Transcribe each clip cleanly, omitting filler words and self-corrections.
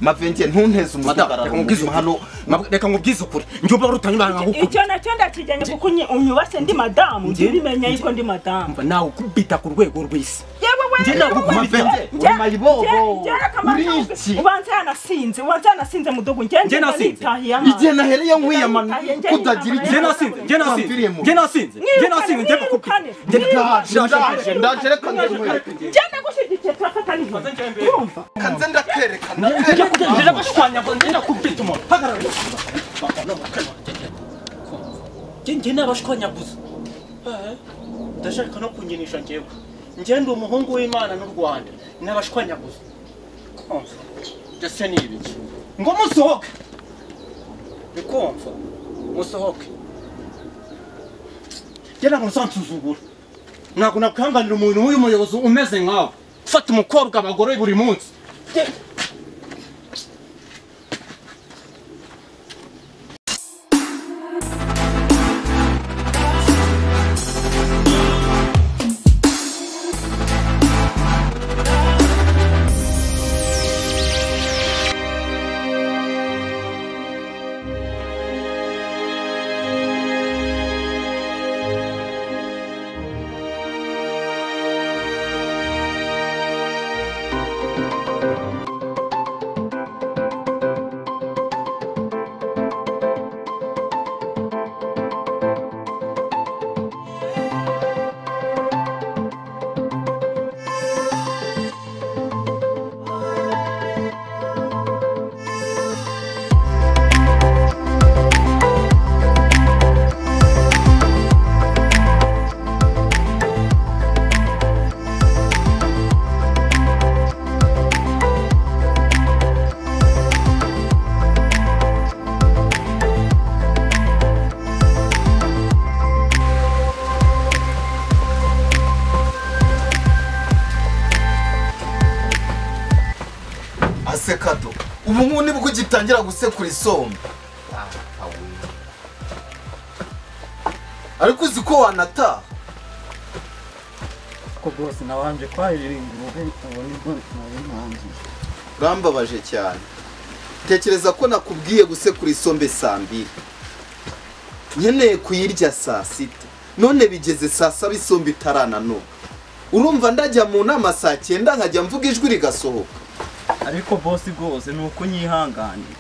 mavente ntunteze umutagara hano reka ngubwize ukuri njye uba rutanye bana ngukuri icyo nacyo ndakijyanye kuko unyubase ndi madamu ndibimenya yuko ndi madamu nawe kubita ku rwego rw'isi njye nakubita mayibobo ubanza yanasinze mudogo njye nasinze igihe nahereye nkwiyamana kutagira igihe nasinze ndaje reka njye nagushyigikiye turafatanya urumva kanze ndakerekana njye bashwanya ngo njye nakubita umuntu hagarara njye nabashwanya gusa ndashaka no kunyinisha njyewe njye ndi umuhungu w'Imana n'u Rwanda nabashwanya gusa ndetse n'ibiki ngo musohoke bikumva musohoke njye ntabwo nsansuzugura ntabwo nakwihanganira umuntu w'uyu muyobozi umeze nkawe ufata umukobwa abagore buri munsi Sekado ubu nkuni bwo gitangira gusekura isombe ariko uziko wanata ko bose nabanje kwahirira ingurube ubone bwo nari rambabaje cyane tekereza ko nakubwiye gusekura isombe sambi nkeneye kuyirya saa sita none bigeze saa saba isombe itarana no urumva ndajya mu nama saa 9 nkajya mvuga ijwi rigasohoka ariko boss gose nuko nyihanganye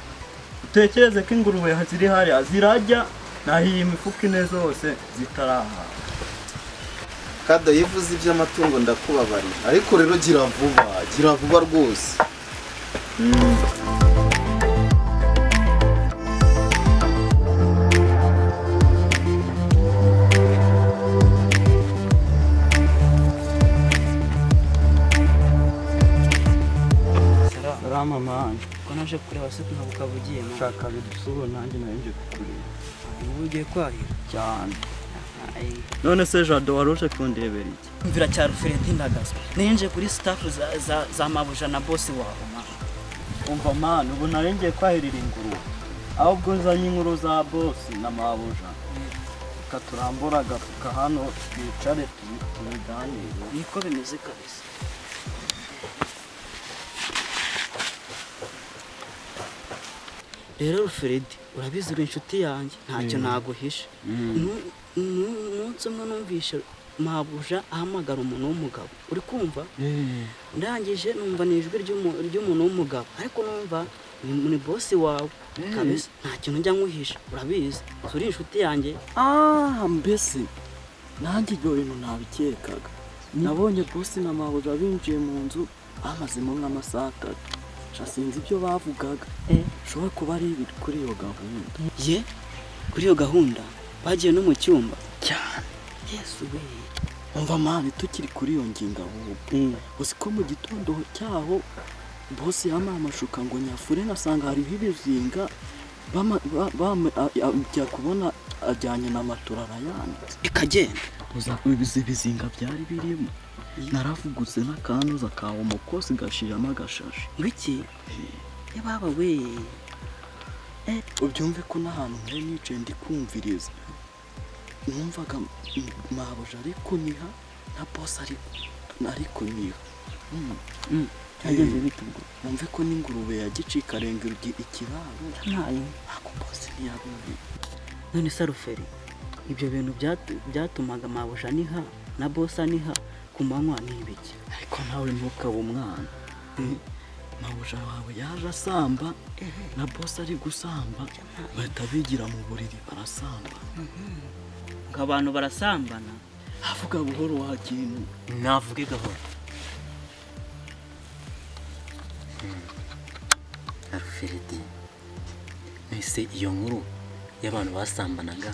utekereze ko ingurube haziri hari azirajya nahiye imifuka ine zose zitaraha Kado yivuze iby'amatungo ndakubabarira ariko rero gira vuba rwose mama ko naje kureba se nkabuka bugiye nshaka bidusuro nanjye naje kukureba ubu ugiye kwahira cyane none se Jado waruje kundebera iki mvira cya Rufredi ndagazwe ninje kuri staff za mabuja na boss wawe umva man ubu narengiye kwahirira inguru ahubwo nzanye inkuru za boss na mabuja katurambura agafuka hano twicare tubiganire niko bimeze kabisa rero Rufredi urabizi uri inshuti yanjye ntacyo naguhisha umunsi umwe numvishe mabuja ahamagara umuntu w'umugabo uri kumva ndangije numva ni ijwi ry'umuntu w'umugabo ariko numva ni boss wawe kabisa nta kintu njya nkuhisha urabizi uri inshuti yanjye mbese nanjye ibyo bintu ntabikekaga nabonye boss na mabuja binjiye mu nzu bamazemo nk'amasaha 3 sinzi ibyo bavugaga shobora kuba ari kuri iyo gahunda kuri iyo gahunda bagiye no mu cyumba cyane Yesu we umva mani tukiri kuri iyo ngingo ahubwo uzi ko mu gitondo cyaho boss yamamashuka ngo nyafure nasanga hari ibizinga bajya kubona ajyanye na maturara yanitse bikagenda uzakubiza ibizinga byari birimo naravugutse n'akanuza kawo umukozi gashiramo agashashi wiki yababa we ubyumve ko n'ahantu muri nice ndi kumviriza numvaga mabuja ariko niha na boss ariko niha Yagenze bitubwo. Numve ko n'ingurube yagicika arenga ikiraro. ntayo Ako bose ntiyabimenye. none saruferi ibyo bintu byatumaga mabuja niha na boss aniha ku manywa n'ibiki Ariko nawe ntukaba umwana. Mabuja wawe yaje asamba na boss ari gusamba bahita bigira mu buriri barasamba. nk'abantu barasambana Avuga buhoro wa kintu. navuge gahoro. Alfredi, ese iyo nkuru y'abantu basambanaga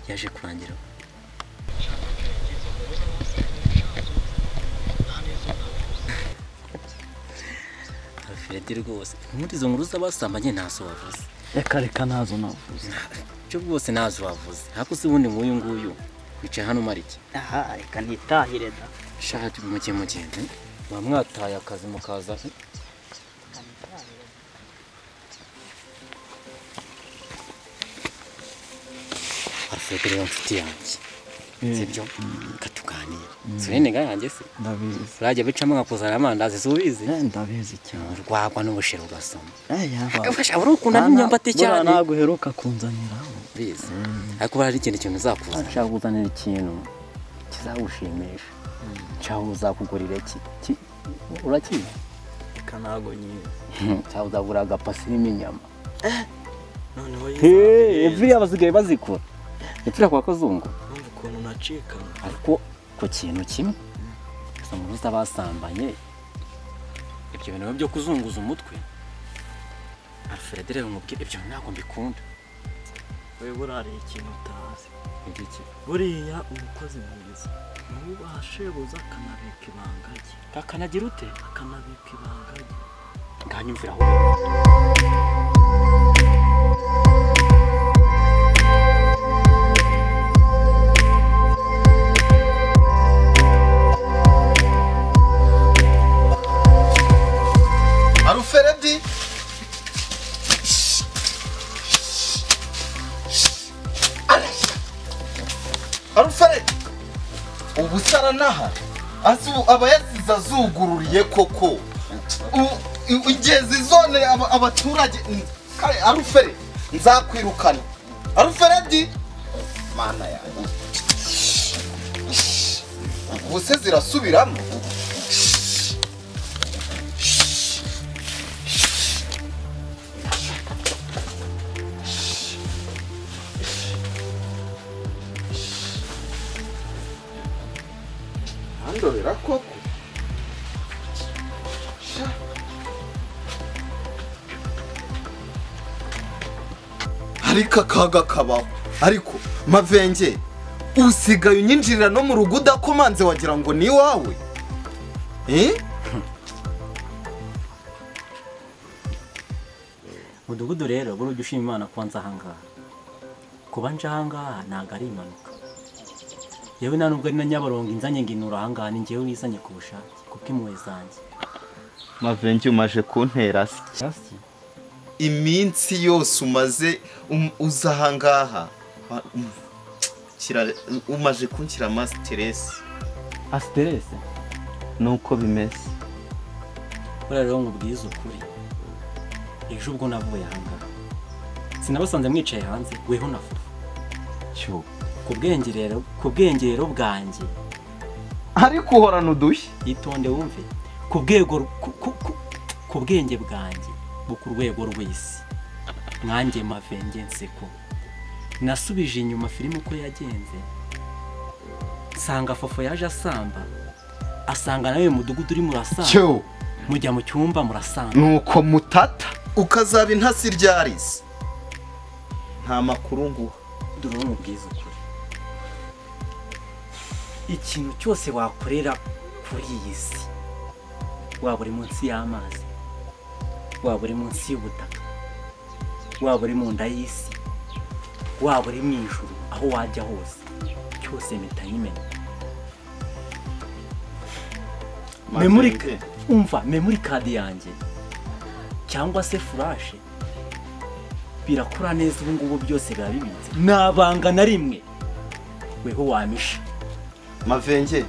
yaje kurangira? Alfredi rwose muri izo nkuru z'abasambanye ntazo wavuze. Reka nazo navuze. Cyo rwose ntazo wavuze. Ariko se ubundi nguyu wicaye hano mariki. aha reka nitahire da Shati mugende. Bamwataye akazi mukaza. Alfredi rero nshuti yanjye. Sibyo? Katuganira. Sirene ga yanjye se. Ndabizi. Urajya bicamo nkakuzana amandazi subizi. Ndabizi cyane. Urwagwa n'ubushero ugasoma. Yaba. Akafasha buri ukunda n'imyumbati cyane. Ntabwo uheruka kunzaniraho. Bizi. Ariko bari ikintu uzakuza. Nshaka kuzanira ikintu kizagushimisha. Nshaka uzakugurira iki? Urakizi? Reka ntabwo nyine. Nshaka uzagura agapasi n'inyama. Noneho Evriya basigaye bazikora. Evriya kwa kazungu. Numva ukuntu nacika. Ariko ku kintu kimwe. Gusa mu ruza basambanye. Ibyo bintu byo kuzunguza umutwe. Alfred rero umubwire ibyo ntabwo mbikunda. Wewe burari ikintu utazi. Igiki? Buriya umukozi mwiza. Nubaha shebuza akanabika ibanga rye. Kakanagira ute? Akanabika ibanga rye. Nganyumvira aho. Alfredi Alfredi ubusara naha aba yasize azugururiye koko igezi zone abaturage kare Alfredi nzakwirukana Alfredi mana yanjye ubuse zirasubiramo ndorera koko ariko akaga kabaho ariko Mavenge usigaye unyinjirira no mu rugo udakomanze wagira ngo ni iwawe Mudugudu rero burujya ushima Imana kwanza ahangaha. Kuba nje ahangaha ntago ari impanuka. Yewe nta nubwo ari na Nyabarongo inzanye nginura ahangaha ni njyewe wizanye ku bushake kuko impuhwe zanjye. Mavenge umaje kuntera se iminsi yose umaze uza ahangaha umaje kunshyira stress. Stress? Nuko bimeze. Rero nkubwiza ukuri. Ejo ubwo navuye ahangaha. Sinabasanze mwicaye hanze weho nafufa. Cyo kubwengero bwanjye. Ariko uhorana udushye. Itonde wumve. Kubwenge bwanjye buku rwego rw'isi. Mwanjye Mavenge nseko. Nasubije inyuma filime uko yagenze. Sanga Fofo yaje asamba. Asanga nawe mudugudu uri murasamba. Cyo mujya mu cyumba murasamba. Nuko mutata ukazaba intasi ryarisi. Nta makuru nguha. Duro mubwiza ukuri. Ikintu cyose wakorera kuri iyi si. Waba uri munsi y'amazi. Waba uri munsi y'ubutaka. Waba uri mu nda y'isi. Waba uri mu ijuru aho wajya hose. Cyose metanyimena. Memory card yanjye cyangwa se flash birakora neza ubu ngubu byose birabibitse. Nabanga na rimwe. Weho wamisha. Mavenge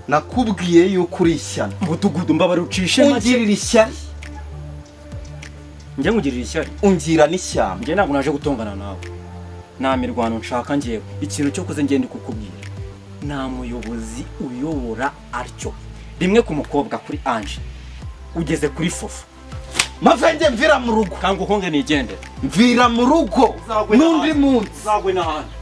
nakubwiye yuko uri ishyano. mudugudu mbabara ucishe make Ungirira ishyari. njye ngugirira ishyari Ungira n'ishyamba. njye ntabwo naje gutongana nawe nta mirwano nshaka njyewe ikintu cyo kuze ngende kukubwira nta muyobozi uyobora atyo rimwe ku mukobwa kuri Ange ugeze kuri Fufu Mavenge mvira mu rugo. kanga uhonge nigendere Mvira mu rugo. Nundi munsi. uzagwe n'ahandi